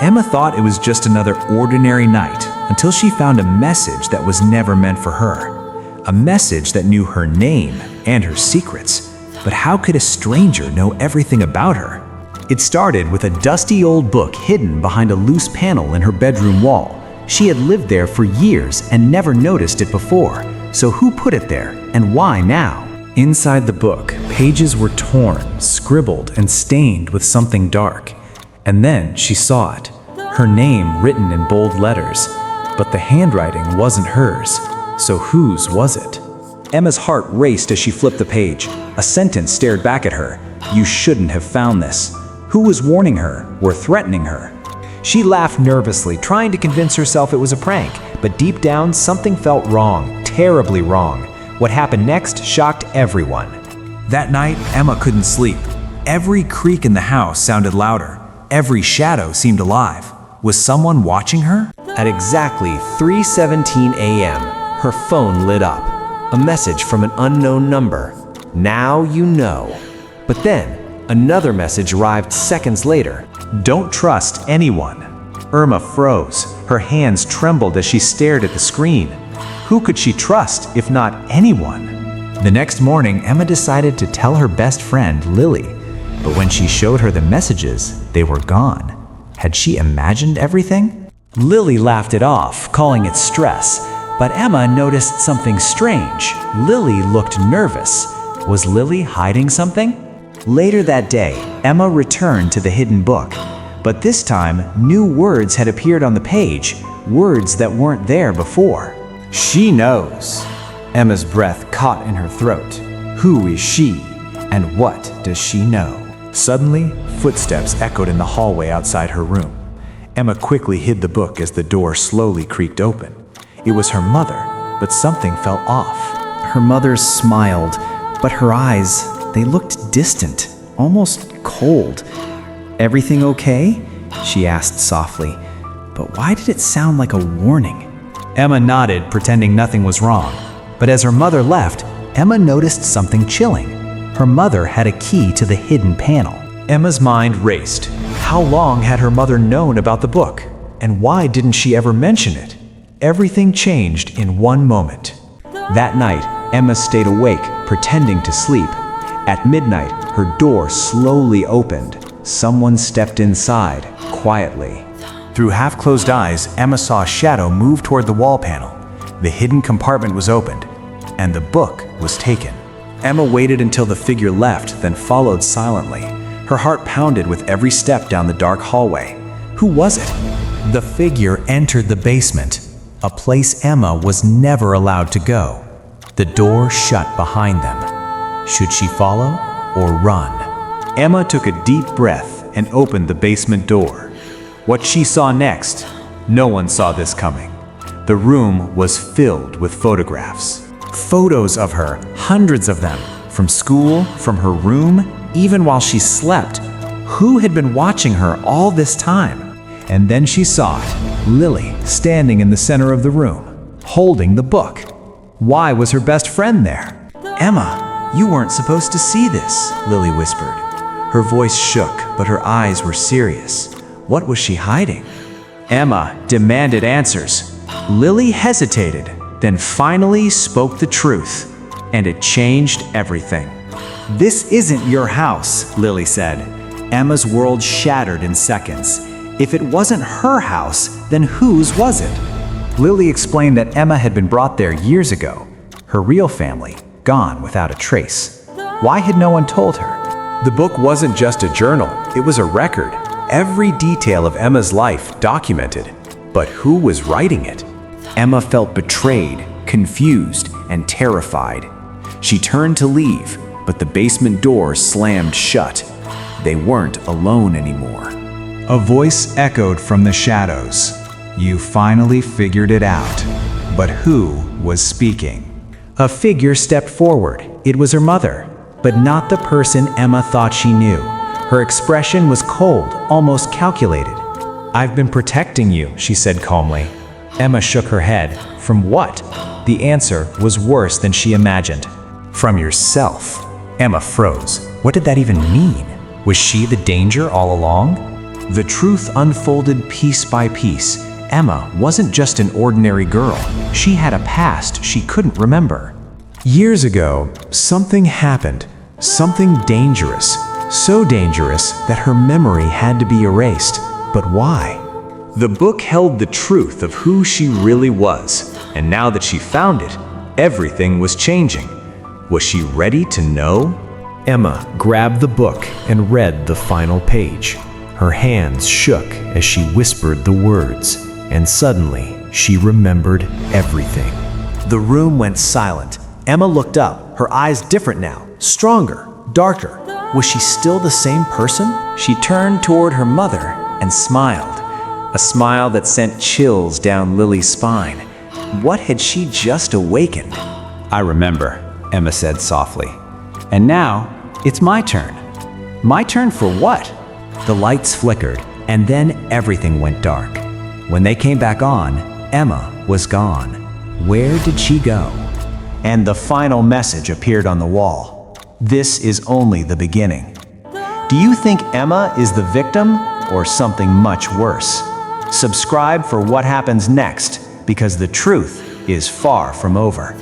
Emma thought it was just another ordinary night until she found a message that was never meant for her. A message that knew her name and her secrets. But how could a stranger know everything about her? It started with a dusty old book hidden behind a loose panel in her bedroom wall. She had lived there for years and never noticed it before. So who put it there and why now? Inside the book, pages were torn, scribbled, and stained with something dark. And then she saw it. Her name written in bold letters. But the handwriting wasn't hers. So whose was it? Emma's heart raced as she flipped the page. A sentence stared back at her. You shouldn't have found this. Who was warning her or threatening her? She laughed nervously, trying to convince herself it was a prank, but deep down something felt wrong, terribly wrong. What happened next shocked everyone. That night, Emma couldn't sleep. Every creak in the house sounded louder. Every shadow seemed alive. Was someone watching her? At exactly 3:17 a.m., her phone lit up. A message from an unknown number. Now you know. But then, another message arrived seconds later. Don't trust anyone. Irma froze. Her hands trembled as she stared at the screen. Who could she trust if not anyone? The next morning, Emma decided to tell her best friend, Lily. But when she showed her the messages, they were gone. Had she imagined everything? Lily laughed it off, calling it stress. But Emma noticed something strange. Lily looked nervous. Was Lily hiding something? Later that day, Emma returned to the hidden book. But this time, new words had appeared on the page, words that weren't there before. She knows. Emma's breath caught in her throat. Who is she? And what does she know? Suddenly, footsteps echoed in the hallway outside her room. Emma quickly hid the book as the door slowly creaked open. It was her mother, but something felt off. Her mother smiled, but her eyes, they looked distant, almost cold. Everything okay? She asked softly. But why did it sound like a warning? Emma nodded, pretending nothing was wrong. But as her mother left, Emma noticed something chilling. Her mother had a key to the hidden panel. Emma's mind raced. How long had her mother known about the book? And why didn't she ever mention it? Everything changed in one moment. That night, Emma stayed awake, pretending to sleep. At midnight, her door slowly opened. Someone stepped inside, quietly. Through half-closed eyes, Emma saw a shadow move toward the wall panel. The hidden compartment was opened, and the book was taken. Emma waited until the figure left, then followed silently. Her heart pounded with every step down the dark hallway. Who was it? The figure entered the basement, a place Emma was never allowed to go. The door shut behind them. Should she follow or run? Emma took a deep breath and opened the basement door. What she saw next, no one saw this coming. The room was filled with photographs. Photos of her, hundreds of them, from school, from her room, even while she slept. Who had been watching her all this time? And then she saw it, Lily, standing in the center of the room, holding the book. Why was her best friend there? Emma, you weren't supposed to see this, Lily whispered. Her voice shook, but her eyes were serious. What was she hiding? Emma demanded answers. Lily hesitated, then finally spoke the truth, and it changed everything. This isn't your house, Lily said. Emma's world shattered in seconds. If it wasn't her house, then whose was it? Lily explained that Emma had been brought there years ago. Her real family, gone without a trace. Why had no one told her? The book wasn't just a journal, it was a record. Every detail of Emma's life documented. But who was writing it? Emma felt betrayed, confused, and terrified. She turned to leave, but the basement door slammed shut. They weren't alone anymore. A voice echoed from the shadows. You finally figured it out. But who was speaking? A figure stepped forward. It was her mother, but not the person Emma thought she knew. Her expression was cold, almost calculated. I've been protecting you, she said calmly. Emma shook her head. From what? The answer was worse than she imagined. From yourself. Emma froze. What did that even mean? Was she the danger all along? The truth unfolded piece by piece. Emma wasn't just an ordinary girl. She had a past she couldn't remember. Years ago, something happened. Something dangerous. So dangerous that her memory had to be erased. But why? The book held the truth of who she really was. And now that she found it, everything was changing. Was she ready to know? Emma grabbed the book and read the final page. Her hands shook as she whispered the words, and suddenly she remembered everything. The room went silent. Emma looked up, her eyes different now, stronger, darker. Was she still the same person? She turned toward her mother and smiled, a smile that sent chills down Lily's spine. What had she just awakened? I remember, Emma said softly. And now, it's my turn. My turn for what? The lights flickered, and then everything went dark. When they came back on, Emma was gone. Where did she go? And the final message appeared on the wall. This is only the beginning. Do you think Emma is the victim or something much worse? Subscribe for what happens next, because the truth is far from over.